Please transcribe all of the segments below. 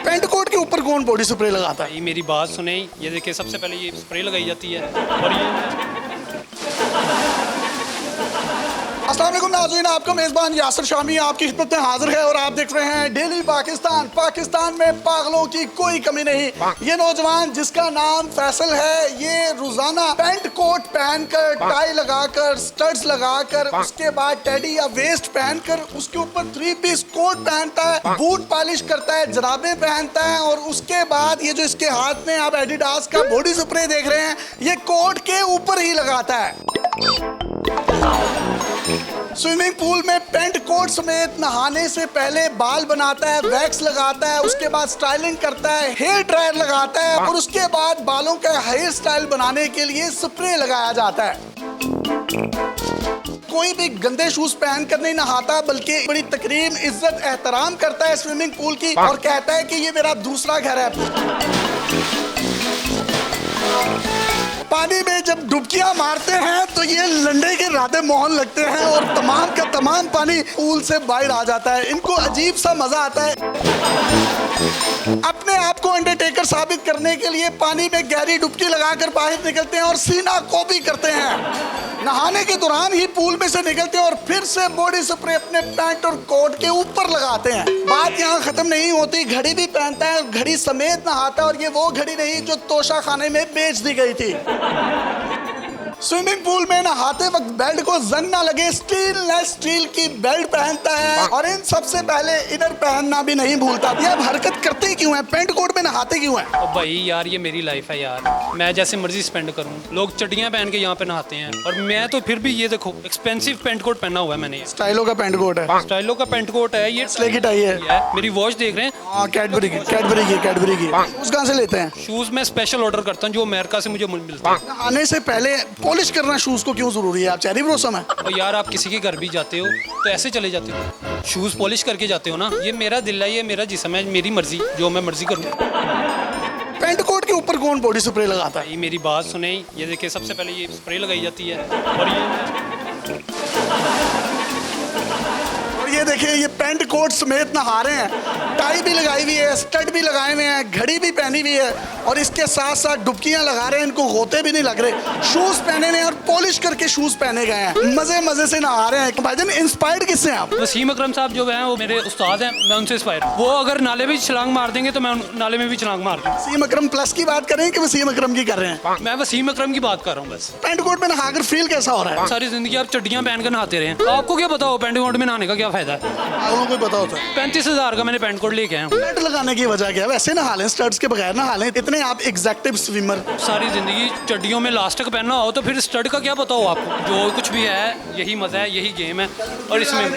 Pant coat के ऊपर कौन बॉडी स्प्रे लगाता है? ये मेरी बात सुने, ये देखिए सबसे पहले ये स्प्रे लगाई जाती है और ये अस्सलाम वालेकुम नाज़रीन, आपका मेज़बान यासिर शामी आपकी खिदमत में हाजिर है और आप देख रहे हैं डेली पाकिस्तान। पाकिस्तान में पागलों की कोई कमी नहीं। ये नौजवान जिसका नाम फैसल है, ये रोजाना पेंट कोट पहनकर, टाई लगाकर, स्टड्स लगाकर, उसके बाद टेडी या वेस्ट पहनकर, उसके ऊपर 3 पीस कोट पहनता है, बूट पॉलिश करता है, जराबे पहनता है और उसके बाद ये जो इसके हाथ में आप एडिडास का बॉडी स्प्रे देख रहे हैं, ये कोट के ऊपर ही लगाता है। स्विमिंग पूल में पेंट कोट समेत नहाने से पहले बाल बनाता है, वैक्स लगाता है, उसके बाद स्टाइलिंग करता है, हेयर ड्रायर लगाता है और उसके बाद बालों का हेयर स्टाइल बनाने के लिए स्प्रे लगाया जाता है। कोई भी गंदे शूज पहन कर नहीं नहाता, बल्कि बड़ी तकरीम, इज्जत, एहतराम करता है स्विमिंग पूल की और कहता है कि ये मेरा दूसरा घर है। पानी में जब डुबकियां मारते हैं तो ये लंडे के राधे मोहन लगते हैं और तमाम का तमाम पानी पूल से बाहर आ जाता है। इनको अजीब सा मजा आता है। अपने आप को अंडरटेकर साबित करने के लिए पानी में गहरी डुबकी लगाकर बाहर निकलते हैं और सीना कॉपी करते हैं। नहाने के दौरान ही पूल में से निकलते हैं और फिर से बॉडी स्प्रे अपने पैंट और कोट के ऊपर लगाते हैं। बात यहाँ खत्म नहीं होती, घड़ी भी पहनता है, घड़ी समेत नहाता है और ये वो घड़ी नहीं जो तोशा खाने में बेच दी गई थी। स्विमिंग पूल में नहाते वक्त बेल्ट को जंग ना लगे, स्टील की बेल्ट पहनता है और इन सबसे पहले इनर पहनना भी नहीं भूलता। ये अब हरकत करते क्यों है? पेंट कोट में नहाते क्यों है? ओ भाई यार, ये मेरी लाइफ है यार, मैं जैसे मर्जी स्पेंड करूं। लोग चड्डियां पहन के यहाँ पे नहाते हैं और मैं तो फिर भी ये देखो एक्सपेंसिव पेंट कोट पहना हुआ है मैंने। स्टाइलो का पेंट कोट है, स्टाइलो का पेंट कोट है, ये स्ले की टाई है। मेरी वॉच देख रहे हैं? हाँ, कैडबरी की। शूज कहाँ से लेते हैं? शूज मैं स्पेशल ऑर्डर करता हूँ जो अमेरिका से मुझे मिलता है। नहाने से पहले पॉलिश करना शूज को क्यों जरूरी है? आप चेरी ब्लॉसम है? और यार, आप किसी के घर भी जाते हो तो ऐसे चले जाते हो, शूज पॉलिश करके जाते हो ना। ये मेरा दिल है, ये मेरा जिस्म है, मेरी मर्जी, जो मैं मर्जी करूँ। पेंट कोट के ऊपर कौन बॉडी स्प्रे लगाता है? ये मेरी बात सुने, ये देखिए सबसे पहले ये स्प्रे लगाई जाती है और ये देखिए, ये पेंट कोट समेत नहा रहे हैं, टाई भी लगाई हुई है, स्टड भी लगाए हुए हैं, घड़ी भी पहनी हुई है और इसके साथ साथ डुबकियां लगा रहे हैं। इनको गोते भी नहीं लग रहे, शूज पहने हैं और पॉलिश करके शूज पहने गए हैं, मजे से नहा रहे हैं। भाईजान, इंस्पायर्ड किससे हैं आप? वसीम अकरम साहब जो हैं वो मेरे उस्ताद हैं, मैं उनसे इंस्पायर। वो अगर नाले में छलांग मार देंगे तो मैं नाले में भी छलांग मार दूँ। वसीम अकरम प्लस की बात करें कि वसीम अकरम की कर रहे हैं? मैं वसीम अकरम की बात कर रहा हूँ बस। पेंट कोट में नहाकर फील कैसा हो रहा है? सारी जिंदगी आप चड्डियां पहन कर नहाते रहे, आपको क्या पता हो पेंट कोट में नहाने का क्या फायदा है? आप लोगों को पता होता है। 35,000 का मैंने पेंट कोट लेके आया हूँ। पेंट लगाने की वजह क्या है? वैसे नहा लें, स्टड्स के बगैर नहा लें। इतने आप एग्जैक्टिव स्विमर। सारी जिंदगी चड्डियों में लास्टिक पहनना हो तो फिर स्टड का क्या पता हो आपको? जो कुछ भी है यही मजा है, यही गेम है और इसमें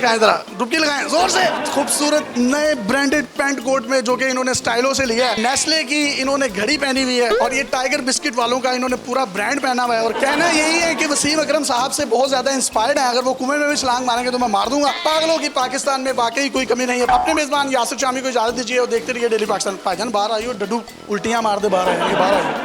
डुबकी लगाएं जोर से। खूबसूरत नए ब्रांडेड पेंट कोट में जो कि इन्होंने स्टाइलो से लिया है, नेस्ले की इन्होंने घड़ी पहनी हुई है और ये टाइगर बिस्किट वालों का इन्होंने पूरा ब्रांड पहना हुआ है और कहना यही है कि वसीम अकरम साहब से बहुत ज्यादा इंस्पायर्ड है। अगर वो कुएं में भी छलांग मारेंगे तो मैं मार दूंगा। पागलों की पाकिस्तान में वाकई कोई कमी नहीं है। अपने मेजबान यासिर शामी को इजाजत दीजिए और देखते रहिए डेली पाकिस्तान। भाईजान बाहर आइए, डड्डू उल्टियां मार दे, बाहर आइए, बाहर आइए।